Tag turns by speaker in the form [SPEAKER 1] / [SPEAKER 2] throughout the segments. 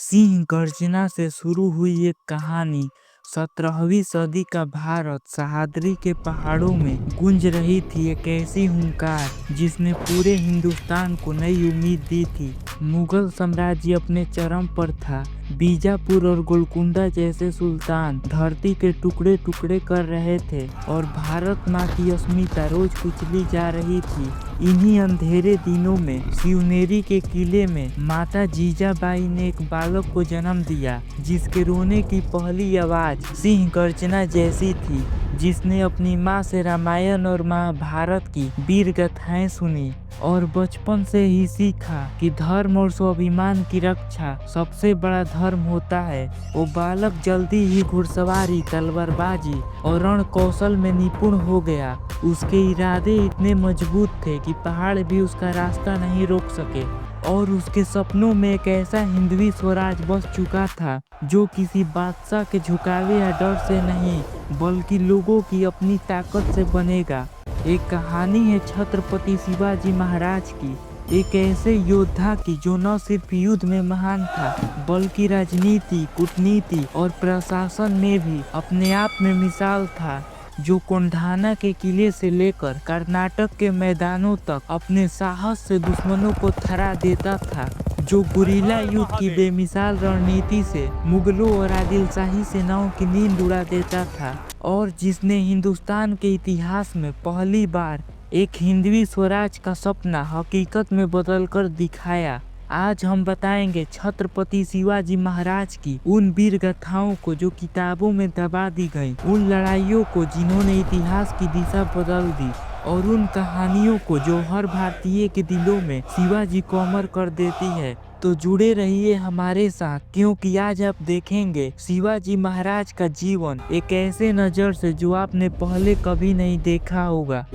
[SPEAKER 1] सिंह गर्जना से शुरू हुई एक कहानी। 17वीं सदी का भारत सह्याद्री के पहाड़ों में गूंज रही थी एक ऐसी हुंकार जिसने पूरे हिंदुस्तान को नई उम्मीद दी थी। मुगल साम्राज्य अपने चरम पर था। बीजापुर और गोलकुंडा जैसे सुल्तान धरती के टुकड़े टुकड़े कर रहे थे और भारत माँ की अस्मिता रोज कुचली जा रही थी। इन्हीं अंधेरे दिनों में शिवनेरी के किले में माता जीजाबाई ने एक बालक को जन्म दिया जिसके रोने की पहली आवाज सिंह गर्जना जैसी थी, जिसने अपनी माँ से रामायण और महाभारत की वीर गाथाएं सुनी और बचपन से ही सीखा कि धर्म और स्वाभिमान की रक्षा सबसे बड़ा धर्म होता है। वो बालक जल्दी ही घुड़सवारी, तलवारबाजी और रण कौशल में निपुण हो गया। उसके इरादे इतने मजबूत थे कि पहाड़ भी उसका रास्ता नहीं रोक सके और उसके सपनों में एक ऐसा हिंदवी स्वराज बस चुका था जो किसी बादशाह के झुकावे या डर से नहीं बल्कि लोगों की अपनी ताकत से बनेगा। एक कहानी है छत्रपति शिवाजी महाराज की, एक ऐसे योद्धा की जो न सिर्फ युद्ध में महान था बल्कि राजनीति, कूटनीति और प्रशासन में भी अपने आप में मिसाल था, जो कोंढाना के किले से लेकर कर्नाटक के मैदानों तक अपने साहस से दुश्मनों को थरा देता था, जो गुरिल्ला युद्ध की बेमिसाल रणनीति से मुगलों और आदिलशाही सेनाओं की नींद उड़ा देता था और जिसने हिंदुस्तान के इतिहास में पहली बार एक हिंदवी स्वराज का सपना हकीकत में बदलकर दिखाया। आज हम बताएंगे छत्रपति शिवाजी महाराज की उन वीर गाथाओं को जो किताबों में दबा दी गई, उन लड़ाइयों को जिन्होंने इतिहास की दिशा बदल दी और उन कहानियों को जो हर भारतीय के दिलों में शिवाजी को अमर कर देती है। तो जुड़े रहिए हमारे साथ, क्योंकि आज आप देखेंगे शिवाजी महाराज का जीवन एक ऐसे नजर से जो आपने पहले कभी नहीं देखा होगा।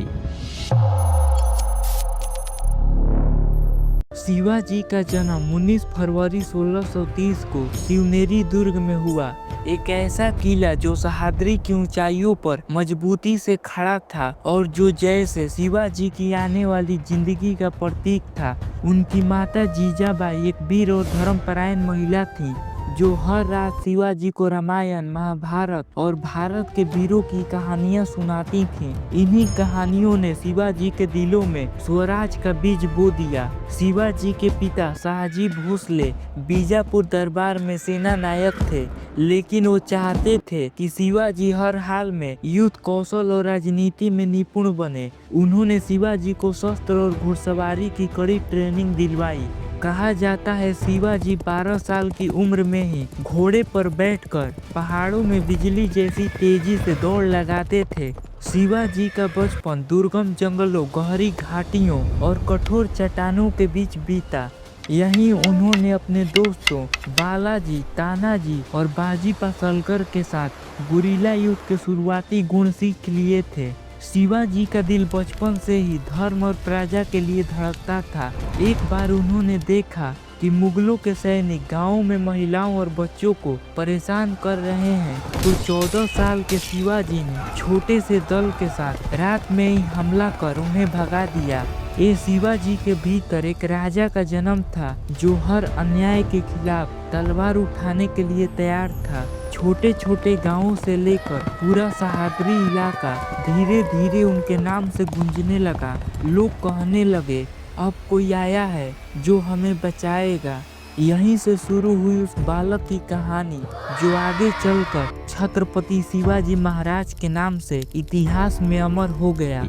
[SPEAKER 1] शिवाजी का जन्म 19 फरवरी 1630 को शिवनेरी दुर्ग में हुआ। एक ऐसा किला जो सह्याद्री की ऊंचाइयों पर मजबूती से खड़ा था और जो जैसे शिवाजी की आने वाली जिंदगी का प्रतीक था। उनकी माता जीजाबाई एक वीर और धर्मपरायण महिला थी जो हर रात शिवाजी को रामायण, महाभारत और भारत के वीरों की कहानियां सुनाती थीं। इन्हीं कहानियों ने शिवाजी के दिलों में स्वराज का बीज बो दिया। शिवाजी के पिता शाहजी भोसले बीजापुर दरबार में सेना नायक थे, लेकिन वो चाहते थे कि शिवाजी हर हाल में युद्ध कौशल और राजनीति में निपुण बने। उन्होंने शिवाजी को शस्त्र और घुड़सवारी की कड़ी ट्रेनिंग दिलवाई। कहा जाता है शिवाजी 12 साल की उम्र में ही घोड़े पर बैठकर पहाड़ों में बिजली जैसी तेजी से दौड़ लगाते थे। शिवाजी का बचपन दुर्गम जंगलों, गहरी घाटियों और कठोर चट्टानों के बीच बीता। यहीं उन्होंने अपने दोस्तों बालाजी, तानाजी और बाजी पासलकर के साथ गुरिल्ला युद्ध के शुरुआती गुण सीख लिए थे। शिवाजी का दिल बचपन से ही धर्म और प्रजा के लिए धड़कता था। एक बार उन्होंने देखा कि मुगलों के सैनिक गांवों में महिलाओं और बच्चों को परेशान कर रहे हैं, तो 14 साल के शिवाजी ने छोटे से दल के साथ रात में ही हमला कर उन्हें भगा दिया। ये शिवाजी के भीतर एक राजा का जन्म था जो हर अन्याय के खिलाफ तलवार उठाने के लिए तैयार था। छोटे छोटे गांवों से लेकर पूरा सह्याद्री इलाका धीरे धीरे उनके नाम से गूंजने लगा। लोग कहने लगे, अब कोई आया है जो हमें बचाएगा। यहीं से शुरू हुई उस बालक की कहानी जो आगे चलकर छत्रपति शिवाजी महाराज के नाम से इतिहास में अमर हो गया।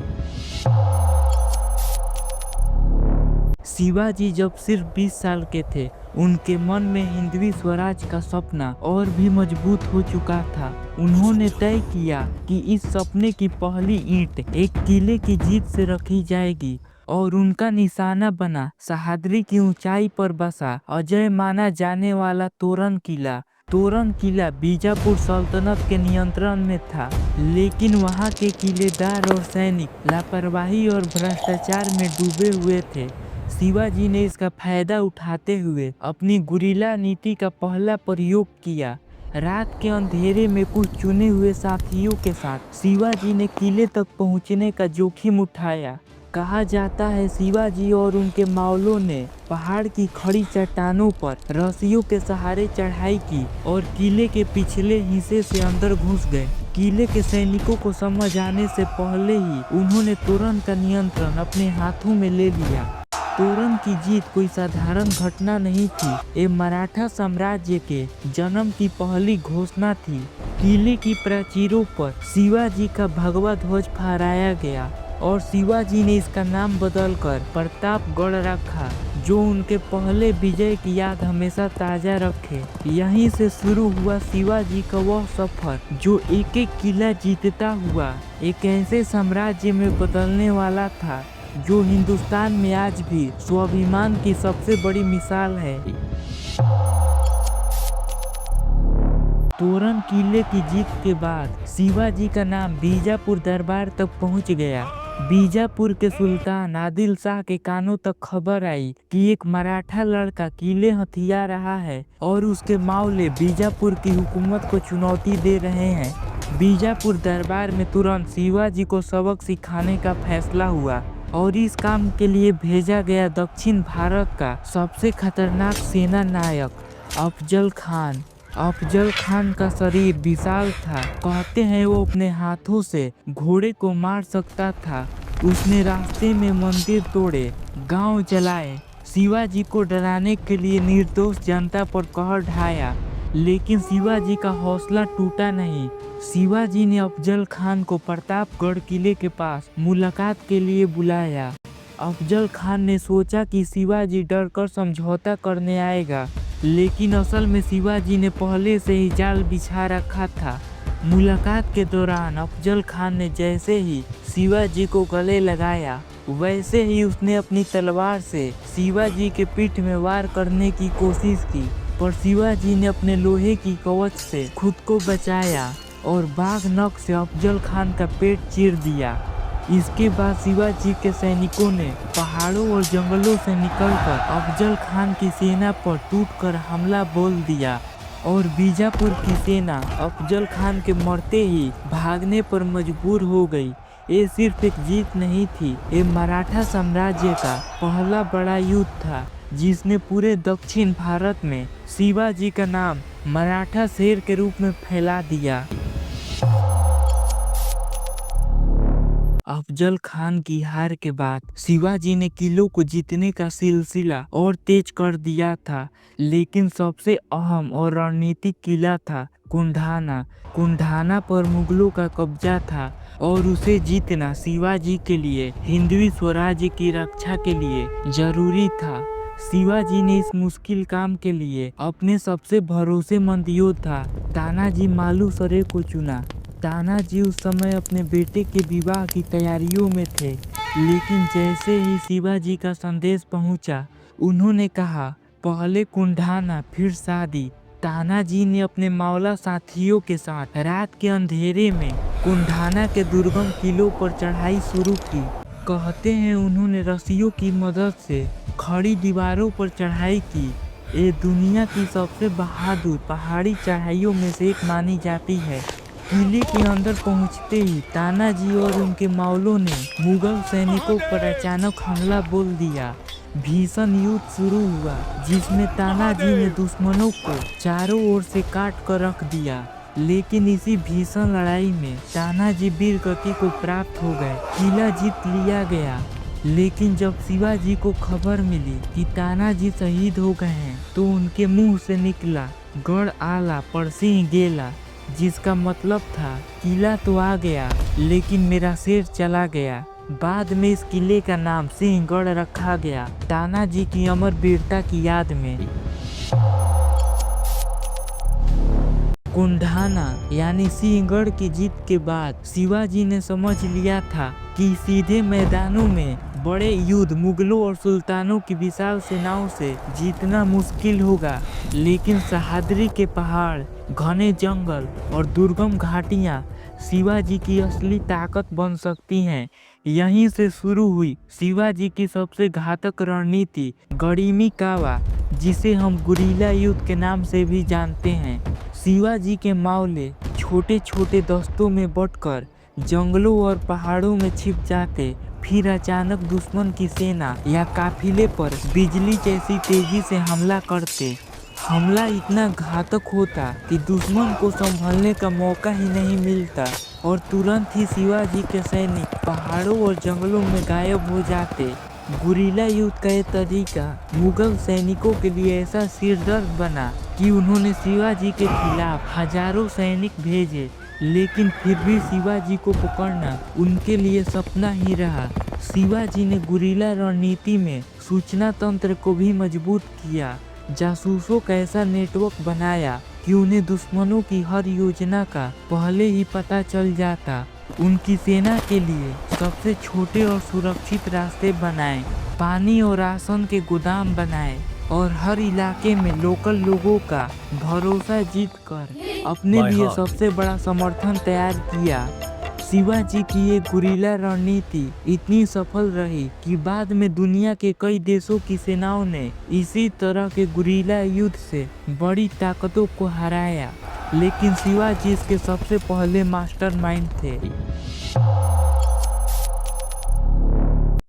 [SPEAKER 1] शिवाजी जब सिर्फ 20 साल के थे, उनके मन में हिंदवी स्वराज का सपना और भी मजबूत हो चुका था। उन्होंने तय किया कि इस सपने की पहली ईंट एक किले की जीत से रखी जाएगी और उनका निशाना बना सह्याद्री की ऊंचाई पर बसा अजय माना जाने वाला तोरण किला। तोरण किला बीजापुर सल्तनत के नियंत्रण में था, लेकिन वहां के किलेदार और सैनिक लापरवाही और भ्रष्टाचार में डूबे हुए थे। शिवाजी ने इसका फायदा उठाते हुए अपनी गुरिल्ला नीति का पहला प्रयोग किया। रात के अंधेरे में कुछ चुने हुए साथियों के साथ शिवाजी ने किले तक पहुंचने का जोखिम उठाया। कहा जाता है शिवाजी और उनके मावलों ने पहाड़ की खड़ी चट्टानों पर रस्सियों के सहारे चढ़ाई की और किले के पिछले हिस्से से अंदर घुस गए। किले के सैनिकों को समझ आने से पहले ही उन्होंने तोरण का नियंत्रण अपने हाथों में ले लिया। तोरण की जीत कोई साधारण घटना नहीं थी, ये मराठा साम्राज्य के जन्म की पहली घोषणा थी। किले की प्राचीरों पर शिवाजी का भगवा ध्वज फहराया गया और शिवाजी ने इसका नाम बदलकर प्रतापगढ़ रखा, जो उनके पहले विजय की याद हमेशा ताजा रखे। यहीं से शुरू हुआ शिवाजी का वह सफर जो एक एक किला जीतता हुआ एक ऐसे साम्राज्य में बदलने वाला था जो हिंदुस्तान में आज भी स्वाभिमान की सबसे बड़ी मिसाल है। तोरण किले की जीत के बाद शिवाजी का नाम बीजापुर दरबार तक पहुंच गया। बीजापुर के सुल्तान आदिल शाह के कानों तक खबर आई कि एक मराठा लड़का किले हथिया रहा है और उसके मावले बीजापुर की हुकूमत को चुनौती दे रहे हैं। बीजापुर दरबार में तुरंत शिवाजी को सबक सिखाने का फैसला हुआ और इस काम के लिए भेजा गया दक्षिण भारत का सबसे खतरनाक सेना नायक अफजल खान। अफजल खान का शरीर विशाल था, कहते हैं वो अपने हाथों से घोड़े को मार सकता था। उसने रास्ते में मंदिर तोड़े, गांव जलाए, शिवाजी को डराने के लिए निर्दोष जनता पर कहर ढाया, लेकिन शिवाजी का हौसला टूटा नहीं। शिवाजी ने अफजल खान को प्रतापगढ़ किले के पास मुलाकात के लिए बुलाया। अफजल खान ने सोचा कि शिवाजी डरकर समझौता करने आएगा, लेकिन असल में शिवाजी ने पहले से ही जाल बिछा रखा था। मुलाकात के दौरान अफजल खान ने जैसे ही शिवाजी को गले लगाया, वैसे ही उसने अपनी तलवार से शिवाजी के पीठ में वार करने की कोशिश की, पर शिवाजी ने अपने लोहे की कवच से खुद को बचाया और बाघ नख से अफजल खान का पेट चीर दिया। इसके बाद शिवाजी के सैनिकों ने पहाड़ों और जंगलों से निकलकर अफजल खान की सेना पर टूटकर हमला बोल दिया और बीजापुर की सेना अफजल खान के मरते ही भागने पर मजबूर हो गई। ये सिर्फ एक जीत नहीं थी, ये मराठा साम्राज्य का पहला बड़ा युद्ध था जिसने पूरे दक्षिण भारत में शिवाजी का नाम मराठा शेर के रूप में फैला दिया। अफजल खान की हार के बाद शिवाजी ने किलों को जीतने का सिलसिला और तेज कर दिया था, लेकिन सबसे अहम और रणनीतिक किला था कुंढाना। कुंढाना पर मुगलों का कब्जा था और उसे जीतना शिवाजी के लिए हिंदवी स्वराज्य की रक्षा के लिए जरूरी था। शिवाजी ने इस मुश्किल काम के लिए अपने सबसे भरोसेमंद योद्धा तानाजी मालुसरे को चुना। तानाजी उस समय अपने बेटे के विवाह की तैयारियों में थे, लेकिन जैसे ही शिवाजी का संदेश पहुंचा, उन्होंने कहा पहले कुंढाना फिर शादी। तानाजी ने अपने मावला साथियों के साथ रात के अंधेरे में कुंढाना के दुर्गम किलों पर चढ़ाई शुरू की। कहते हैं उन्होंने रस्सियों की मदद से खड़ी दीवारों पर चढ़ाई की। ये दुनिया की सबसे बहादुर पहाड़ी चढ़ाइयों में से एक मानी जाती है। किले के अंदर पहुंचते ही तानाजी और उनके मावलों ने मुगल सैनिकों पर अचानक हमला बोल दिया। भीषण युद्ध शुरू हुआ जिसमें तानाजी ने दुश्मनों को चारों ओर से काट कर रख दिया, लेकिन इसी भीषण लड़ाई में तानाजी वीर गति को प्राप्त हो गए। किला जीत लिया गया, लेकिन जब शिवाजी को खबर मिली कि तानाजी शहीद हो गए हैं, तो उनके मुंह से निकला गढ़ आला पर सिंह गेला, जिसका मतलब था किला तो आ गया लेकिन मेरा शेर चला गया। बाद में इस किले का नाम सिंहगढ़ रखा गया, तानाजी की अमर वीरता की याद में। कुंढाना यानी सिंहगढ़ की जीत के बाद शिवाजी ने समझ लिया था कि सीधे मैदानों में बड़े युद्ध मुगलों और सुल्तानों की विशाल सेनाओं से जीतना मुश्किल होगा, लेकिन सह्याद्री के पहाड़, घने जंगल और दुर्गम घाटियां शिवाजी की असली ताकत बन सकती हैं। यहीं से शुरू हुई शिवाजी की सबसे घातक रणनीति गड़िमी कावा, जिसे हम गुरिल्ला युद्ध के नाम से भी जानते हैं। शिवाजी के मावले छोटे छोटे दस्तों में बंटकर जंगलों और पहाड़ों में छिप जाते, फिर अचानक दुश्मन की सेना या काफिले पर बिजली जैसी तेजी से हमला करते। हमला इतना घातक होता कि दुश्मन को संभलने का मौका ही नहीं मिलता और तुरंत ही शिवाजी के सैनिक पहाड़ों और जंगलों में गायब हो जाते। गुरिल्ला युद्ध का ये तरीका मुगल सैनिकों के लिए ऐसा सिरदर्द बना कि उन्होंने शिवाजी के खिलाफ हजारों सैनिक भेजे, लेकिन फिर भी शिवाजी को पकड़ना उनके लिए सपना ही रहा। शिवाजी ने गुरिल्ला रणनीति में सूचना तंत्र को भी मजबूत किया, जासूसों का ऐसा नेटवर्क बनाया कि उन्हें दुश्मनों की हर योजना का पहले ही पता चल जाता। उनकी सेना के लिए सबसे छोटे और सुरक्षित रास्ते बनाए, पानी और राशन के गोदाम बनाए और हर इलाके में लोकल लोगों का भरोसा जीतकर अपने लिए सबसे बड़ा समर्थन तैयार किया। शिवाजी की ये गुरिल्ला रणनीति इतनी सफल रही कि बाद में दुनिया के कई देशों की सेनाओं ने इसी तरह के गुरिल्ला युद्ध से बड़ी ताकतों को हराया, लेकिन शिवाजी इसके सबसे पहले मास्टरमाइंड थे।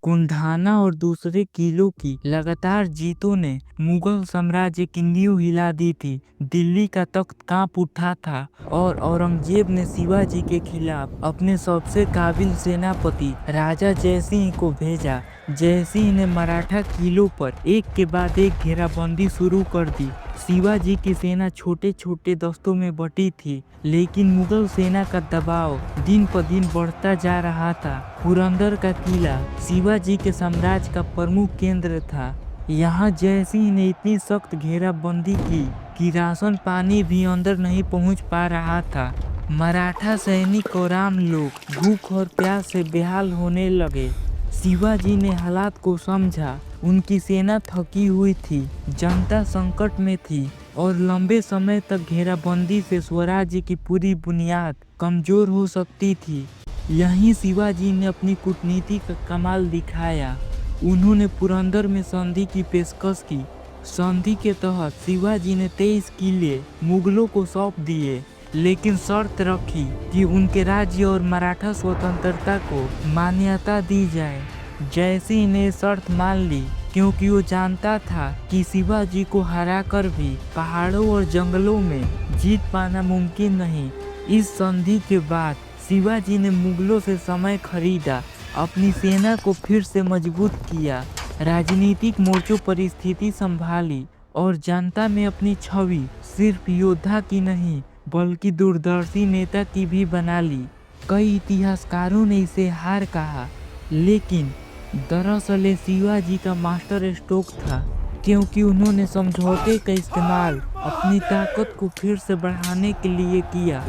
[SPEAKER 1] कुंधाना और दूसरे किलों की लगातार जीतों ने मुगल साम्राज्य की नींव हिला दी थी। दिल्ली का तख्त कांप उठा था और औरंगजेब ने शिवाजी के खिलाफ अपने सबसे काबिल सेनापति राजा जयसिंह को भेजा। जयसिंह ने मराठा किलों पर एक के बाद एक घेराबंदी शुरू कर दी। शिवाजी की सेना छोटे छोटे दस्तों में बटी थी, लेकिन मुगल सेना का दबाव दिन पर दिन बढ़ता जा रहा था। पुरंदर का किला शिवाजी के साम्राज्य का प्रमुख केंद्र था। यहाँ जयसिंह ने इतनी सख्त घेराबंदी की कि राशन पानी भी अंदर नहीं पहुँच पा रहा था। मराठा सैनिक और आम लोग भूख और प्यास से बेहाल होने लगे। शिवाजी ने हालात को समझा। उनकी सेना थकी हुई थी, जनता संकट में थी और लंबे समय तक घेराबंदी से स्वराज्य की पूरी बुनियाद कमजोर हो सकती थी। यहीं शिवाजी ने अपनी कूटनीति का कमाल दिखाया। उन्होंने पुरंदर में संधि की पेशकश की। संधि के तहत शिवाजी ने 23 किले मुगलों को सौंप दिए, लेकिन शर्त रखी कि उनके राज्य और मराठा स्वतंत्रता को मान्यता दी जाए। जयसिंह ने शर्त मान ली, क्योंकि वो जानता था कि शिवाजी को हराकर भी पहाड़ों और जंगलों में जीत पाना मुमकिन नहीं। इस संधि के बाद शिवाजी ने मुगलों से समय खरीदा, अपनी सेना को फिर से मजबूत किया, राजनीतिक मोर्चों पर स्थिति संभाली और जनता में अपनी छवि सिर्फ योद्धा की नहीं बल्कि दूरदर्शी नेता की भी बना ली। कई इतिहासकारों ने इसे हार कहा, लेकिन दरअसल ये शिवाजी का मास्टर स्ट्रोक था, क्योंकि उन्होंने समझौते का इस्तेमाल अपनी ताकत को फिर से बढ़ाने के लिए किया।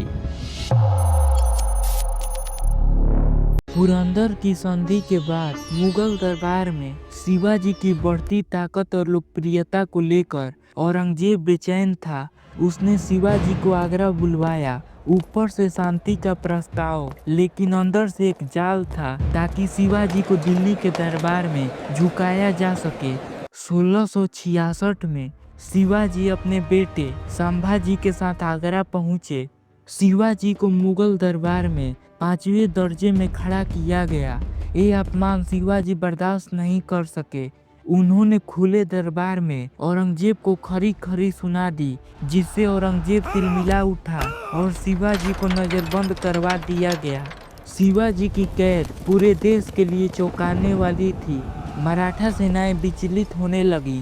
[SPEAKER 1] पुरंदर की संधि के बाद मुगल दरबार में शिवाजी की बढ़ती ताकत और लोकप्रियता को लेकर औरंगजेब बेचैन था। उसने शिवाजी को आगरा बुलवाया, ऊपर से शांति का प्रस्ताव, लेकिन अंदर से एक जाल था ताकि शिवाजी को दिल्ली के दरबार में झुकाया जा सके। 1666 में शिवाजी अपने बेटे संभाजी के साथ आगरा पहुंचे। शिवाजी को मुगल दरबार में 5वें दर्जे में खड़ा किया गया। ये अपमान शिवाजी बर्दाश्त नहीं कर सके। उन्होंने खुले दरबार में औरंगजेब को खरी खरी सुना दी, जिससे औरंगजेब तिलमिला उठा और शिवाजी को नजरबंद करवा दिया गया। शिवाजी की कैद पूरे देश के लिए चौंकाने वाली थी। मराठा सेनाएं विचलित होने लगी।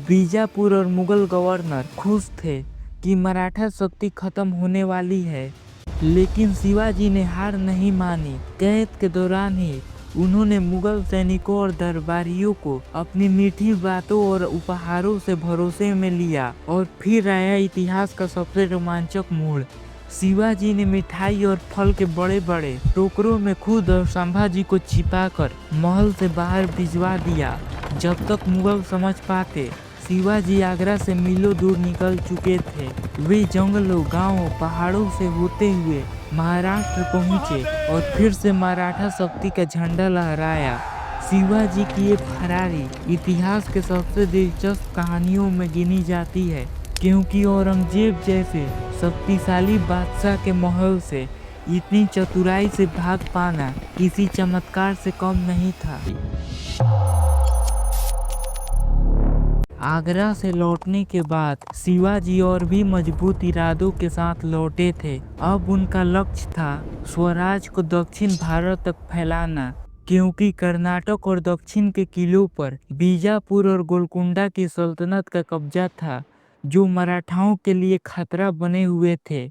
[SPEAKER 1] बीजापुर और मुगल गवर्नर खुश थे कि मराठा शक्ति खत्म होने वाली है, लेकिन शिवाजी ने हार नहीं मानी। कैद के दौरान ही उन्होंने मुगल सैनिकों और दरबारियों को अपनी मीठी बातों और उपहारों से भरोसे में लिया और फिर आया इतिहास का सबसे रोमांचक मोड़। शिवाजी ने मिठाई और फल के बड़े बड़े टोकरों में खुद और संभाजी को छिपाकर महल से बाहर भिजवा दिया। जब तक मुगल समझ पाते, शिवाजी आगरा से मीलों दूर निकल चुके थे। वे जंगलों, गांवों, पहाड़ों से होते हुए महाराष्ट्र पहुंचे और फिर से मराठा शक्ति का झंडा लहराया। शिवाजी की ये फरारी इतिहास के सबसे दिलचस्प कहानियों में गिनी जाती है, क्योंकि औरंगजेब जैसे शक्तिशाली बादशाह के महल से इतनी चतुराई से भाग पाना किसी चमत्कार से कम नहीं था। आगरा से लौटने के बाद शिवाजी और भी मजबूत इरादों के साथ लौटे थे। अब उनका लक्ष्य था स्वराज को दक्षिण भारत तक फैलाना, क्योंकि कर्नाटक और दक्षिण के किलों पर बीजापुर और गोलकुंडा की सल्तनत का कब्जा था, जो मराठाओं के लिए खतरा बने हुए थे।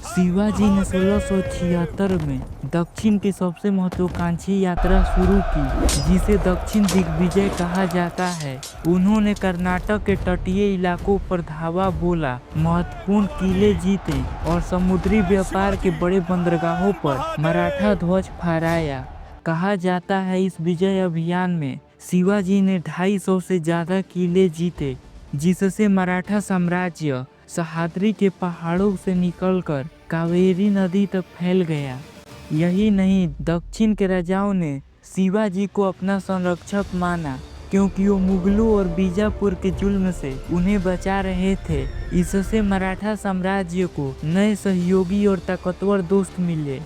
[SPEAKER 1] शिवाजी ने 1676 में दक्षिण की सबसे महत्वाकांक्षी यात्रा शुरू की, जिसे दक्षिण दिग्विजय कहा जाता है। उन्होंने कर्नाटक के तटीय इलाकों पर धावा बोला, महत्वपूर्ण किले जीते और समुद्री व्यापार के बड़े बंदरगाहों पर मराठा ध्वज फहराया। कहा जाता है इस विजय अभियान में शिवाजी ने 250 से ज्यादा किले जीते, जिससे मराठा साम्राज्य सह्याद्री के पहाड़ों से निकलकर कावेरी नदी तक फैल गया। यही नहीं, दक्षिण के राजाओं ने शिवाजी को अपना संरक्षक माना, क्योंकि वो मुगलों और बीजापुर के जुल्म से उन्हें बचा रहे थे। इससे मराठा साम्राज्य को नए सहयोगी और ताकतवर दोस्त मिले।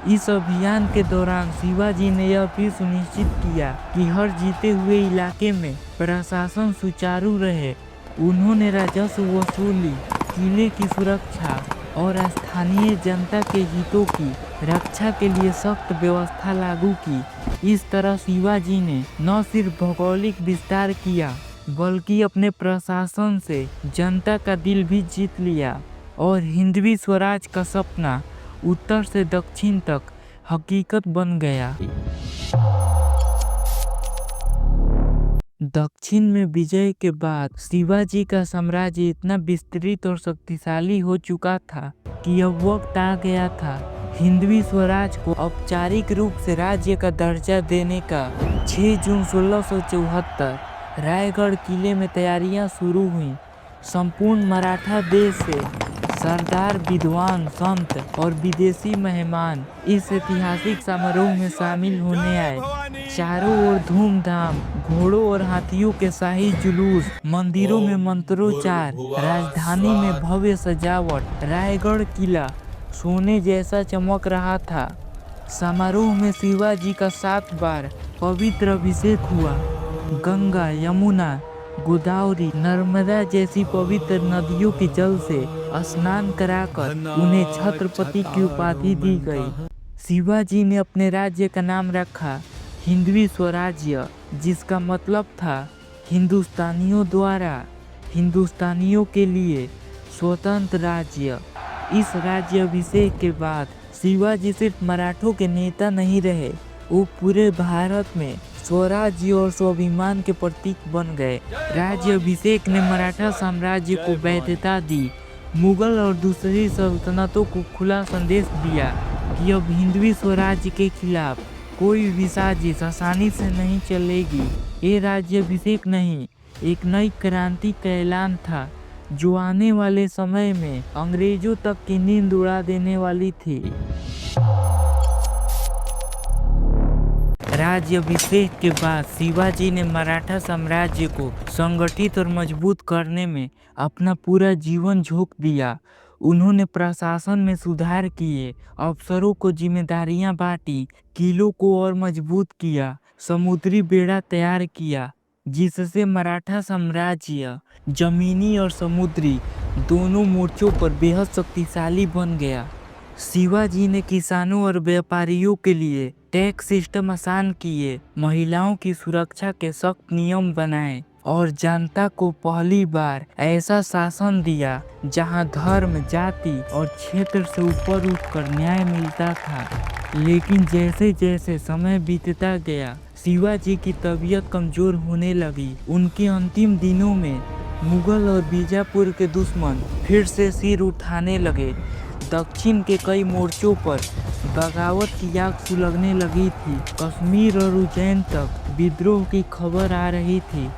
[SPEAKER 1] इस अभियान के दौरान शिवाजी ने यह भी सुनिश्चित किया कि हर जीते हुए इलाके में प्रशासन सुचारू रहे। उन्होंने राजस्व वसूली, किले की सुरक्षा और स्थानीय जनता के हितों की रक्षा के लिए सख्त व्यवस्था लागू की। इस तरह शिवाजी ने न सिर्फ भौगोलिक विस्तार किया, बल्कि अपने प्रशासन से जनता का दिल भी जीत लिया और हिंदवी स्वराज का सपना उत्तर से दक्षिण तक हकीकत बन गया। दक्षिण में विजय के बाद शिवाजी का साम्राज्य इतना विस्तृत और शक्तिशाली हो चुका था कि अब वक्त आ गया था हिंदवी स्वराज को औपचारिक रूप से राज्य का दर्जा देने का। 6 जून 1674 रायगढ़ किले में तैयारियां शुरू हुई। संपूर्ण मराठा देश से सरदार, विद्वान, संत और विदेशी मेहमान इस ऐतिहासिक समारोह में शामिल होने आए। चारों ओर धूमधाम, घोड़ों और हाथियों के शाही जुलूस, मंदिरों में मंत्रोच्चार, राजधानी में भव्य सजावट। रायगढ़ किला सोने जैसा चमक रहा था। समारोह में शिवाजी का 7 बार पवित्र अभिषेक हुआ। गंगा, यमुना, गोदावरी, नर्मदा जैसी पवित्र नदियों के जल से स्नान कराकर उन्हें छत्रपति की उपाधि दी गई। शिवाजी ने अपने राज्य का नाम रखा हिंदवी स्वराज्य, जिसका मतलब था हिंदुस्तानियों द्वारा हिंदुस्तानियों के लिए स्वतंत्र राज्य। इस राज्य अभिषेक के बाद शिवाजी सिर्फ मराठों के नेता नहीं रहे, वो पूरे भारत में स्वराज्य और स्वाभिमान के प्रतीक बन गए। राज्य अभिषेक ने मराठा साम्राज्य को वैधता दी, मुगल और दूसरी सल्तनतों को खुला संदेश दिया कि अब हिंदवी स्वराज्य के खिलाफ कोई भी साजिश आसानी से नहीं चलेगी। ये राज्य अभिषेक नहीं, एक नई क्रांति का ऐलान था, जो आने वाले समय में अंग्रेजों तक की नींद उड़ा देने वाली थी। राज्याभिषेक के बाद शिवाजी ने मराठा साम्राज्य को संगठित और मजबूत करने में अपना पूरा जीवन झोंक दिया। उन्होंने प्रशासन में सुधार किए, अफसरों को जिम्मेदारियां बांटी, किलों को और मजबूत किया, समुद्री बेड़ा तैयार किया, जिससे मराठा साम्राज्य जमीनी और समुद्री दोनों मोर्चों पर बेहद शक्तिशाली बन गया। शिवाजी ने किसानों और व्यापारियों के लिए टैक्स सिस्टम आसान किए, महिलाओं की सुरक्षा के सख्त नियम बनाए और जनता को पहली बार ऐसा शासन दिया जहां धर्म, जाति और क्षेत्र से ऊपर उठकर न्याय मिलता था। लेकिन जैसे जैसे समय बीतता गया, शिवाजी की तबीयत कमजोर होने लगी। उनके अंतिम दिनों में मुगल और बीजापुर के दुश्मन फिर से सिर उठाने लगे। दक्षिण के कई मोर्चों पर बगावत की आग सुलगने लगी थी। कश्मीर और उज्जैन तक विद्रोह की खबर आ रही थी,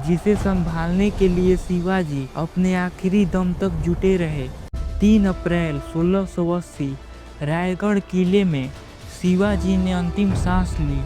[SPEAKER 1] जिसे संभालने के लिए शिवाजी अपने आखिरी दम तक जुटे रहे। 3 अप्रैल 1680 रायगढ़ किले में शिवाजी ने अंतिम सांस ली।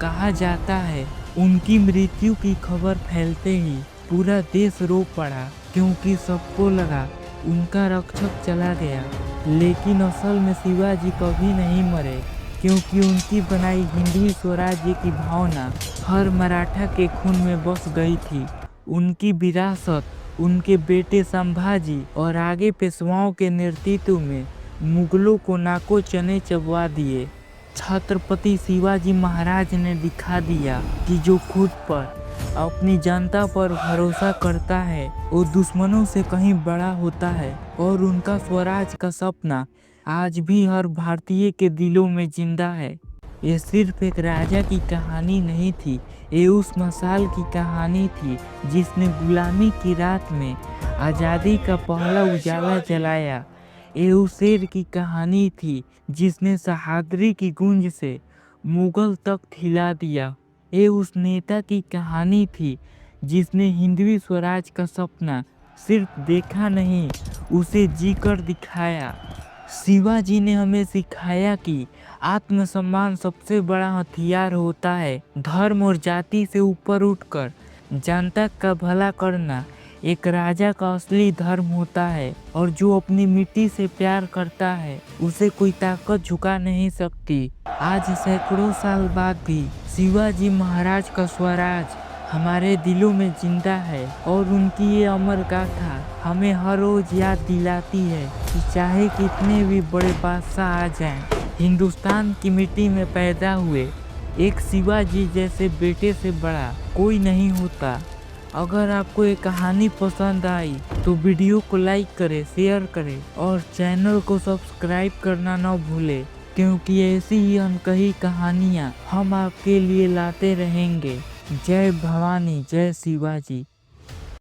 [SPEAKER 1] कहा जाता है उनकी मृत्यु की खबर फैलते ही पूरा देश रो पड़ा, क्योंकि सबको लगा उनका रक्षक चला गया। लेकिन असल में शिवाजी कभी नहीं मरे, क्योंकि उनकी बनाई हिंदवी स्वराज्य की भावना हर मराठा के खून में बस गई थी। उनकी विरासत उनके बेटे संभाजी और आगे पेशवाओं के नेतृत्व में मुगलों को नाको चने चबवा दिए। छत्रपति शिवाजी महाराज ने दिखा दिया कि जो खुद पर अपनी जनता पर भरोसा करता है वो दुश्मनों से कहीं बड़ा होता है। और उनका स्वराज का सपना आज भी हर भारतीय के दिलों में जिंदा है। ये सिर्फ एक राजा की कहानी नहीं थी, ये उस मशाल की कहानी थी जिसने गुलामी की रात में आज़ादी का पहला उजाला जलाया। ये उस शेर की कहानी थी जिसने सहादरी की गूंज से मुगल तख्त हिला दिया। ये उस नेता की कहानी थी जिसने हिंदवी स्वराज का सपना सिर्फ देखा नहीं, उसे जीकर दिखाया। शिवाजी ने हमें सिखाया कि आत्मसम्मान सबसे बड़ा हथियार होता है। धर्म और जाति से ऊपर उठकर जनता का भला करना एक राजा का असली धर्म होता है। और जो अपनी मिट्टी से प्यार करता है उसे कोई ताकत झुका नहीं सकती। आज सैकड़ों साल बाद भी शिवाजी महाराज का स्वराज हमारे दिलों में जिंदा है। और उनकी ये अमर गाथा हमें हर रोज याद दिलाती है कि चाहे कितने भी बड़े बादशाह आ जाएं, हिंदुस्तान की मिट्टी में पैदा हुए एक शिवाजी जैसे बेटे से बड़ा कोई नहीं होता। अगर आपको ये कहानी पसंद आई तो वीडियो को लाइक करें, शेयर करें और चैनल को सब्सक्राइब करना न भूलें, क्योंकि ऐसी ही अनकही कहानियाँ हम आपके लिए लाते रहेंगे। जय भवानी, जय शिवाजी।